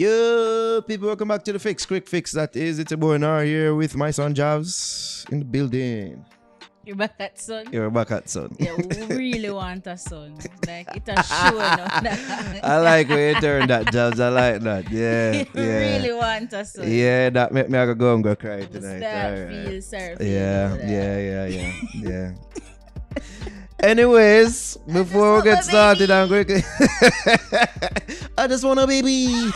Yo, people, welcome back to the Fix, Quik Fix. That is, it's a boy Naro here with my son Javs in the building. You're back at son? You're back at son. You really want a son. Like, it has shown up that. I like when you turn that, Javs. I like that. Yeah, You really want a son. Yeah, that make me go and go cry tonight. Feel sorry. Yeah. Anyways, before we get started, I'm going to... I just want a baby.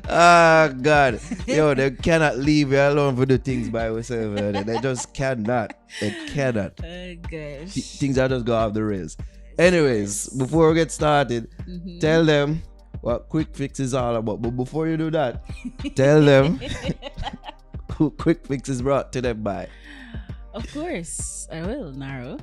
Oh, God. Yo, they cannot leave you alone for the things by yourself. They just cannot. They cannot. Oh, gosh. Things are just go off the rails. Anyways, before we get started, tell them what Quik Fix is all about. But before you do that, tell them who Quik Fix is brought to them by. Of course, I will, Naro.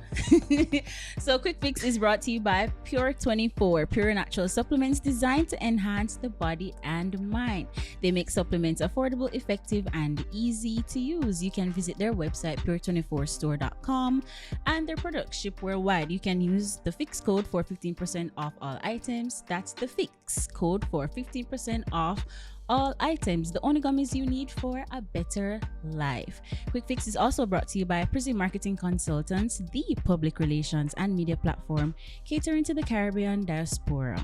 So, Quik Fix is brought to you by Pure24, pure natural supplements designed to enhance the body and mind. They make supplements affordable, effective, and easy to use. You can visit their website, pure24store.com, and their products ship worldwide. You can use the Fix code for 15% off all items. That's the Fix code for 15% off all items, the only gummies you need for a better life. Quik Fix is also brought to you by Prison Marketing Consultants, the public relations and media platform catering to the Caribbean diaspora.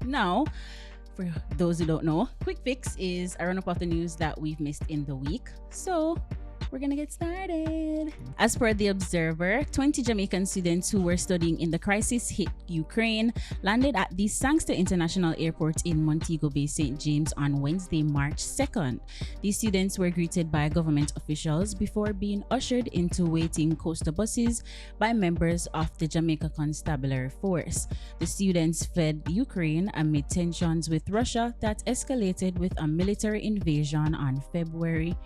Now, for those who don't know, Quik Fix is a run-up of the news that we've missed in the week. So, we're gonna get started. As per The Observer, 20 Jamaican students who were studying in the crisis-hit Ukraine landed at the Sangster International Airport in Montego Bay, St. James on Wednesday, March 2nd. These students were greeted by government officials before being ushered into waiting coaster buses by members of the Jamaica Constabulary Force. The students fled Ukraine amid tensions with Russia that escalated with a military invasion on February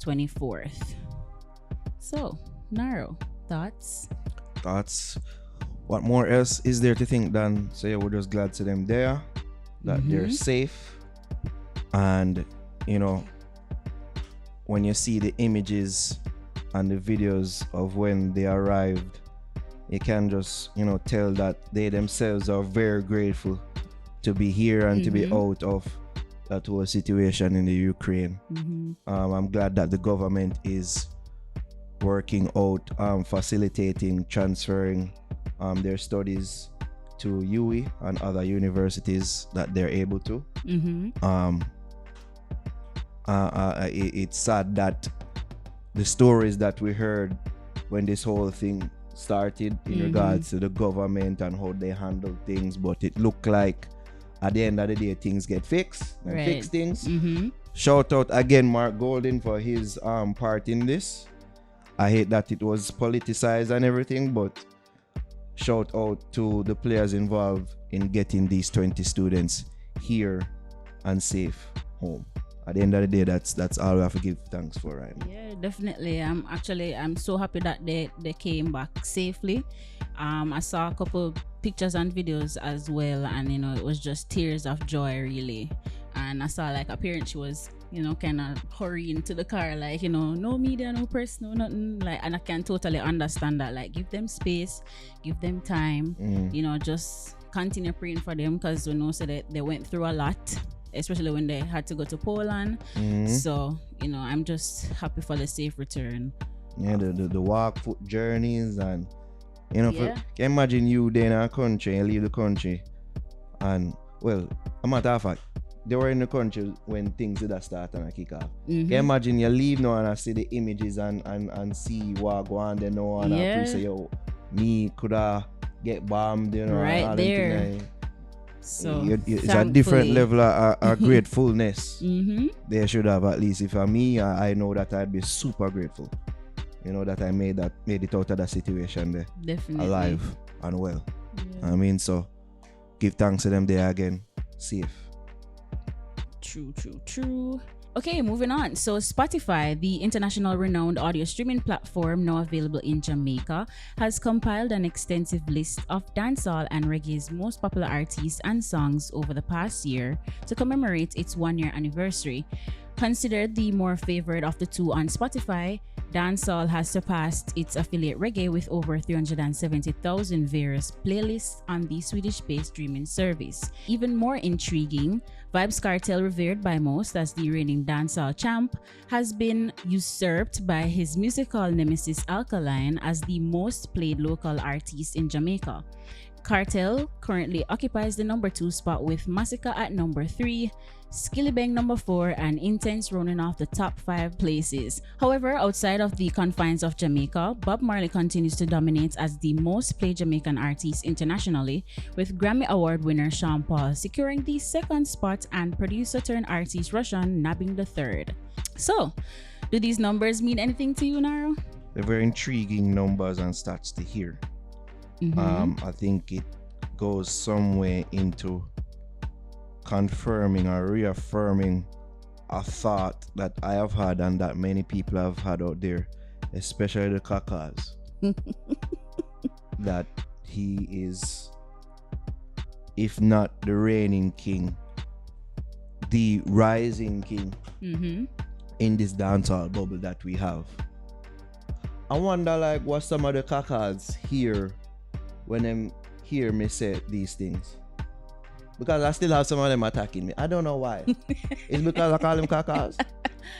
24th. So, Naro, thoughts? What more else is there to think than say we're just glad to them there, that they're safe, and you know, when you see the images and the videos of when they arrived, you can just, you know, tell that they themselves are very grateful to be here and to be out of that whole situation in the Ukraine. I'm glad that the government is working out, facilitating, transferring their studies to UE and other universities that they're able to. It's sad that the stories that we heard when this whole thing started in regards to the government and how they handle things, but it looked like at the end of the day, things get fixed and fix things. Shout out again, Mark Golden, for his part in this. I hate that it was politicized and everything, but shout out to the players involved in getting these 20 students here and safe home. At the end of the day, that's all we have to give thanks for, right? Yeah, definitely. I'm so happy that they came back safely. I saw a couple pictures and videos as well, and you know, it was just tears of joy, really. And I saw like a parent, she was, you know, kind of hurrying to the car, like, you know, no media, no press, no nothing, like, and I can totally understand that. Like, give them space, give them time, you know, just continue praying for them, because we know so that they went through a lot, especially when they had to go to Poland. So, you know, I'm just happy for the safe return. Yeah, the walk foot journeys, and you know, can you imagine you there in a country and leave the country, and well, a matter of fact, they were in the country when things did start and kick off. Can you imagine you leave now and I see the images and see what go on there now, and I say, yo, me coulda get bombed, you know, right and all there. So it's a different level of gratefulness. They should have, at least. If for me, I know that I'd be super grateful. You know, that I made it out of that situation there. Definitely. Alive and well. I mean, so give thanks to them there again. Safe. True. Okay, moving on. So Spotify, the international renowned audio streaming platform now available in Jamaica, has compiled an extensive list of dancehall and reggae's most popular artists and songs over the past year to commemorate its 1-year anniversary. Considered the more favored of the two on Spotify, dancehall has surpassed its affiliate reggae with over 370,000 various playlists on the Swedish-based streaming service. Even more intriguing, Vybz Kartel, revered by most as the reigning dancehall champ, has been usurped by his musical nemesis Alkaline as the most played local artist in Jamaica. Kartel currently occupies the number 2 spot with Massacre at number 3, Skillibeng number 4, and Intense running off the top 5 places. However, outside of the confines of Jamaica, Bob Marley continues to dominate as the most played Jamaican artist internationally, with Grammy Award winner Sean Paul securing the 2nd spot and producer turned artist Russian nabbing the 3rd. So, do these numbers mean anything to you, Naro? They're very intriguing numbers and stats to hear. I think it goes somewhere into confirming or reaffirming a thought that I have had and that many people have had out there, especially the Kakas, that he is, if not the reigning king, the rising king in this dancehall bubble that we have. I wonder like what some of the Kakas hear when them hear me say these things. Because I still have some of them attacking me. I don't know why. It's because I call them Kakas?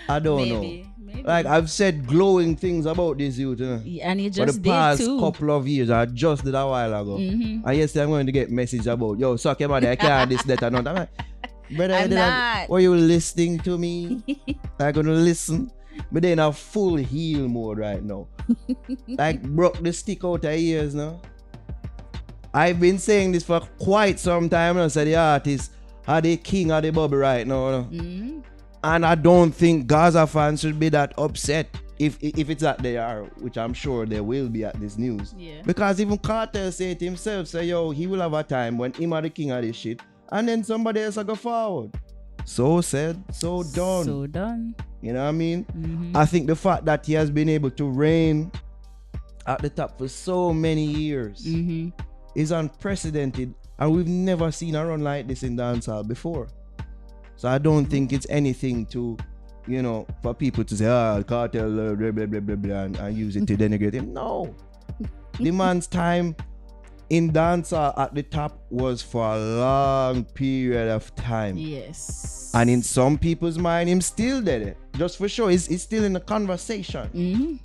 I don't know. Maybe. Like I've said glowing things about this youth. And you For just the past did too. couple of years, I just did a while ago. And yesterday I'm going to get message about, yo, suck your mother, I can't this, that, and not. I'm like, brother, I'm not. were you listening to me? I'm going to listen. But they're in a full heel mode right now. Like broke the stick out of ears now. I've been saying this for quite some time now. So the artists are the king of the bubble right now. And I don't think Gaza fans should be that upset if it's that they are, which I'm sure they will be at this news. Yeah. Because even Carter said it himself, say yo, he will have a time when him are the king of this shit, and then somebody else will go forward. So said, so done. So done. You know what I mean? I think the fact that he has been able to reign at the top for so many years is unprecedented, and we've never seen a run like this in dancehall before. So I don't think it's anything to, you know, for people to say, Cartel, blah, blah, blah, blah, blah, and use it to denigrate him. No. The man's time in dancehall at the top was for a long period of time. Yes. And in some people's mind, him still did it. Just for sure, he's still in the conversation.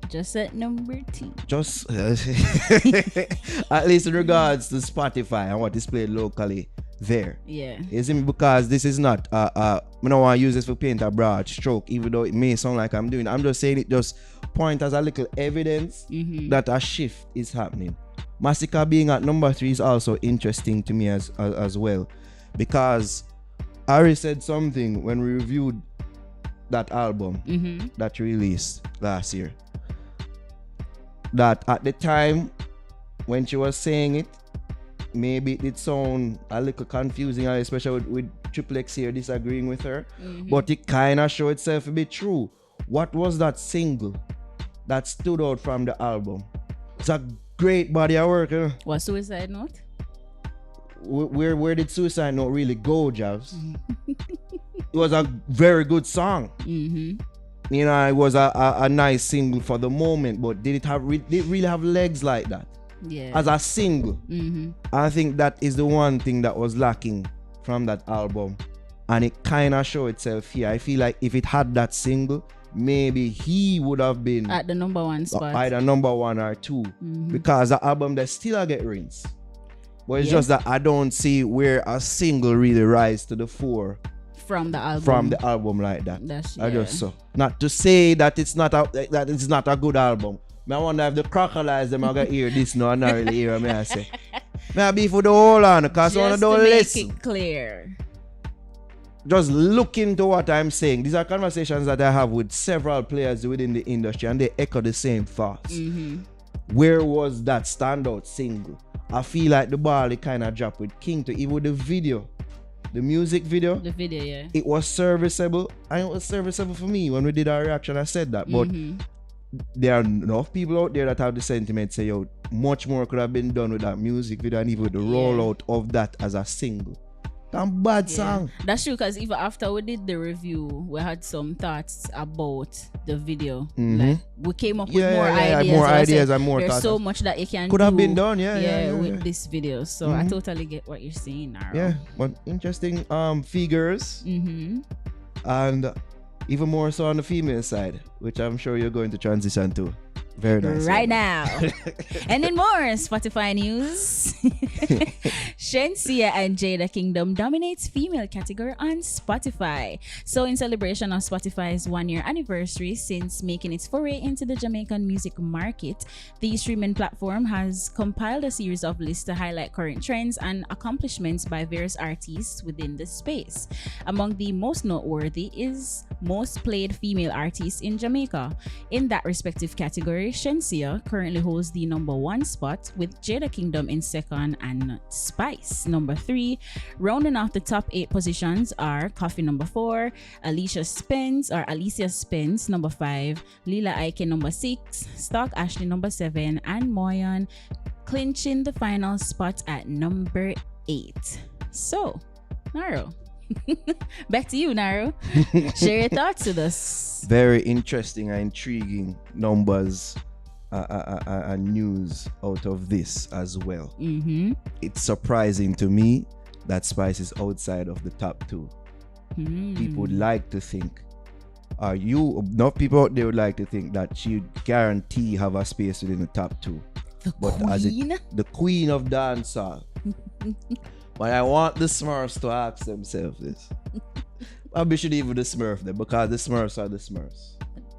Just at number 2. Just at least in regards to Spotify and what is played locally there. Yeah. You see me? Because this is not I don't want to use this for paint a broad stroke, even though it may sound like I'm doing. I'm just saying it just point as a little evidence that a shift is happening. Massacre being at number 3 is also interesting to me as well, because Ari said something when we reviewed that album that released last year, that at the time when she was saying it, maybe it did sound a little confusing, especially with Triple X here disagreeing with her, but it kind of showed itself to be true. What was that single that stood out from the album? It's a great body of work. What, Suicide Note? Where did Suicide Note really go, Javs? It was a very good song. You know, it was a nice single for the moment, but did it really have legs like that? Yeah. As a single. I think that is the one thing that was lacking from that album, and it kind of showed itself here. I feel like if it had that single, maybe he would have been at the number 1 spot, either number 1 or 2, because the album that still get rinsed. But it's just that I don't see where a single really rise to the fore from the album like that. That's, I just so not to say that it's not a good album. I wonder if the crocodiles them are gonna hear this no, and not really hear me. I say, maybe for the whole on, because one don't listen. Make it clear. Just look into what I'm saying. These are conversations that I have with several players within the industry, and they echo the same thoughts. Where was that standout single? I feel like the ball it kind of dropped with King to even with the video. The music video. The video, yeah. It was serviceable. And it was serviceable for me when we did our reaction. I said that. But there are enough people out there that have the sentiment say, yo, much more could have been done with that music video and even with the rollout of that as a single. Damn bad song. That's true, because even after we did the review, we had some thoughts about the video. Like we came up with more ideas. More ideas and more there's thoughts. so much that you can Could do. have been done, yeah, with this video. So I totally get what you're saying, Naro. Yeah, but interesting figures. And even more so on the female side, which I'm sure you're going to transition to. Very nice. Right now. And in more Spotify news, Shenseea and Jada Kingdom dominates female category on Spotify. So in celebration of Spotify's 1-year anniversary since making its foray into the Jamaican music market, the streaming platform has compiled a series of lists to highlight current trends and accomplishments by various artists within the space. Among the most noteworthy is most played female artists in Jamaica. In that respective category, Shenseea currently holds the number 1 spot, with Jada Kingdom in second and Spice number 3. Rounding off the top 8 positions are Coffee number 4, Alicia Spence number 5, Lila Ike number 6, Stock Ashley number 7, and Moyan clinching the final spot at number 8. So, Naro. Back to you, Naro. Share your thoughts with us. Very interesting and intriguing numbers and news out of this as well. It's surprising to me that Spice is outside of the top 2. People would like to think, enough people out there would like to think that she would guarantee have a space within the top 2. The queen? The queen of dancehall. But I want the Smurfs to ask themselves this. Maybe should even the Smurf them, because the Smurfs are the Smurfs.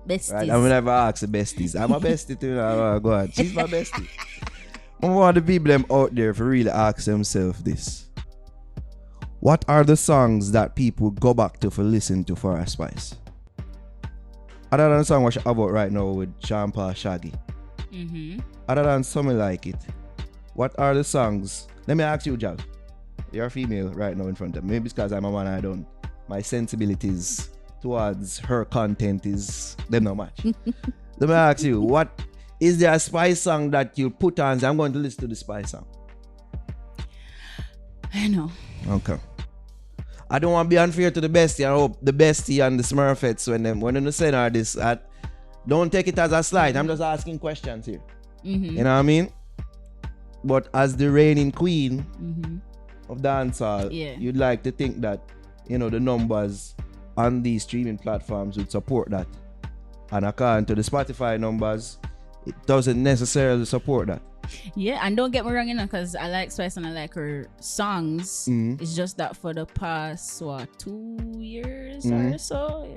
Besties. Right? I will never ask the besties. I'm a bestie too. Go on. She's my bestie. I want the people them out there to really ask themselves this. What are the songs that people go back to for listen to for a Spice? Other than the song what about right now with Sean Paul Shaggy. Other than something like it. What are the songs? Let me ask you, Jav. You're a female right now in front of me. Maybe it's because I'm a man, my sensibilities towards her content is them not much. Let me ask you, what is there a Spice song that you put on? I'm going to listen to the Spice song. I know. Okay. I don't want to be unfair to the bestie. I hope the bestie and the Smurfettes when they say this, don't take it as a slight. I'm just asking questions here. You know what I mean? But as the reigning queen of dancehall, you'd like to think that, the numbers on these streaming platforms would support that. And according to the Spotify numbers, it doesn't necessarily support that. Yeah, and don't get me wrong, because I like Spice and I like her songs. It's just that for the past, 2 years or so,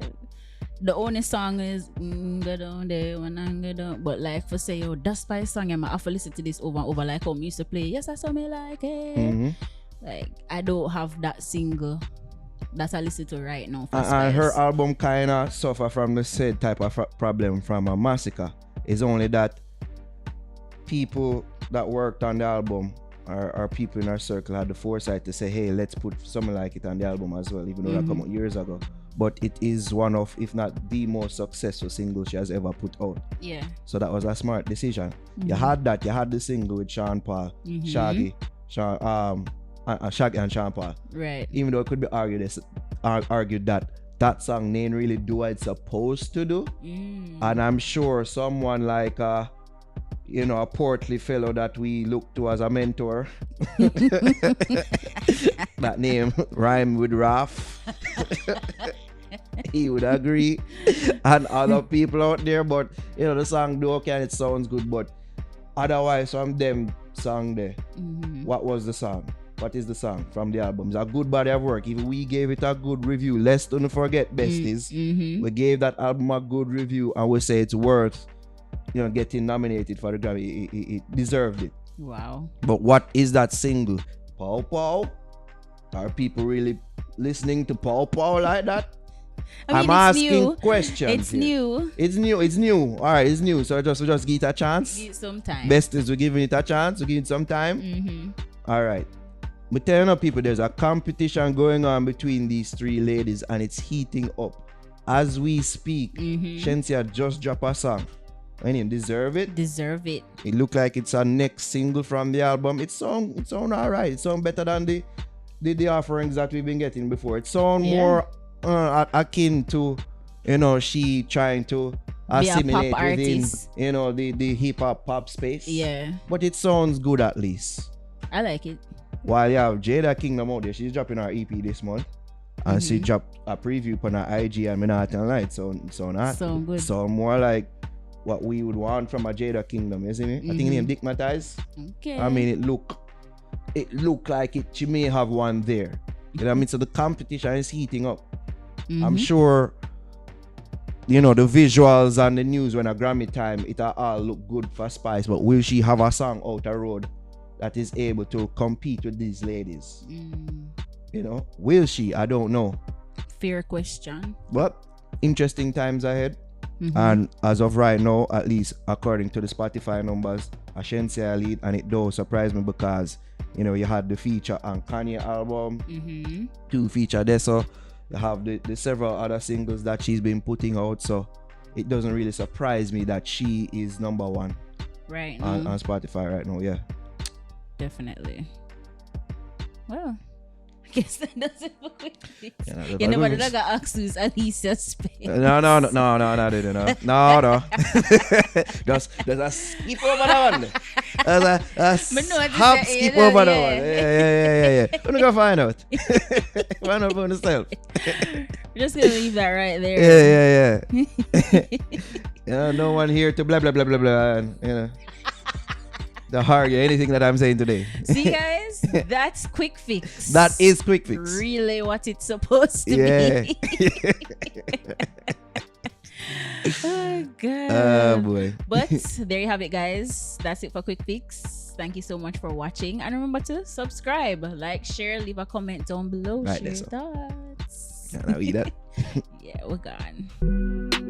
the only song is go down there when I go down. But like for say, that Spice song, I have to listen to this over and over, like how we used to play. Yes, I saw me like it. Like I don't have that single that I listen to right now. For and her album kind of suffer from the said type of problem from a massacre. It's only that people that worked on the album or people in our circle had the foresight to say, hey, let's put something like it on the album as well, even though that came out years ago. But it is one of, if not the most successful single she has ever put out. Yeah. So that was a smart decision. You had that. You had the single with Sean Paul, Shaggy, Shaggy and Sean Paul. Right. Even though it could be argued that that song didn't really do what it's supposed to do. And I'm sure someone like a portly fellow that we look to as a mentor. That name rhyme with Raf. He would agree. And other people out there, but the song do okay and it sounds good, but otherwise from them song there, what was the song? What is the song from the album? It's a good body of work. If we gave it a good review, let's don't forget, besties. We gave that album a good review and we say it's worth getting nominated for the Grammy. It deserved it. Wow. But what is that single? Pow Pow? Are people really listening to Pow Pow like that? I'm asking questions. It's new. It's new. All right, it's new. So just give it a chance. Give it some time. Best is we're giving it a chance. We're giving it some time. All right. But telling you people, there's a competition going on between these three ladies and it's heating up. As we speak, Shenseea just dropped a song. And you deserve it. Deserve it. It look like it's our next single from the album. It sound alright. It sound better than the the offerings that we've been getting before. It sounds Yeah. more akin to, you know, she trying to Be a assimilate pop within, artist. you know, the hip hop pop space. Yeah, But it sounds good at least. I like it. While you have Jada Kingdom out there, she's dropping her EP this month. And she dropped a preview on her IG and me not tell lie. So not So good. so more like what we would want from a Jada Kingdom, you see me? I think named Dickmatize. Okay. I mean, it look like she may have one there. You know what I mean? So the competition is heating up. I'm sure, you know, the visuals and the news when a Grammy time, it all look good for Spice. But will she have a song out the road that is able to compete with these ladies? You know, will she? I don't know. Fair question. But interesting times ahead. And as of right now, at least according to the Spotify numbers, a Shenseea lead, and it does surprise me because, you know, you had the feature on Kanye album, 2 feature there, so you have the several other singles that she's been putting out, so it doesn't really surprise me that she is number 1 Right on now. Spotify right now. Yeah. Definitely. Well, I guess that does it for Quik Fix. Yeah, You know what? I got asked who's Alicia Space. No, no. Just a skip over that one. Just But no, I just hop said, skip you know, over that yeah. one. Yeah. We're gonna go find out. Find out for yourself. We're just gonna leave that right there. Yeah. Yeah, no one here to blah blah blah blah blah. And, you know, the argue anything that I'm saying today. See, guys, that's Quik Fix. That is Quik Fix. Really what it's supposed to be. Oh god. Oh boy. But there you have it, guys. That's it for Quik Fix. Thank you so much for watching, and remember to subscribe, like, share, leave a comment down below. Right, Share your that's thoughts. Can I eat that? Yeah, we're gone.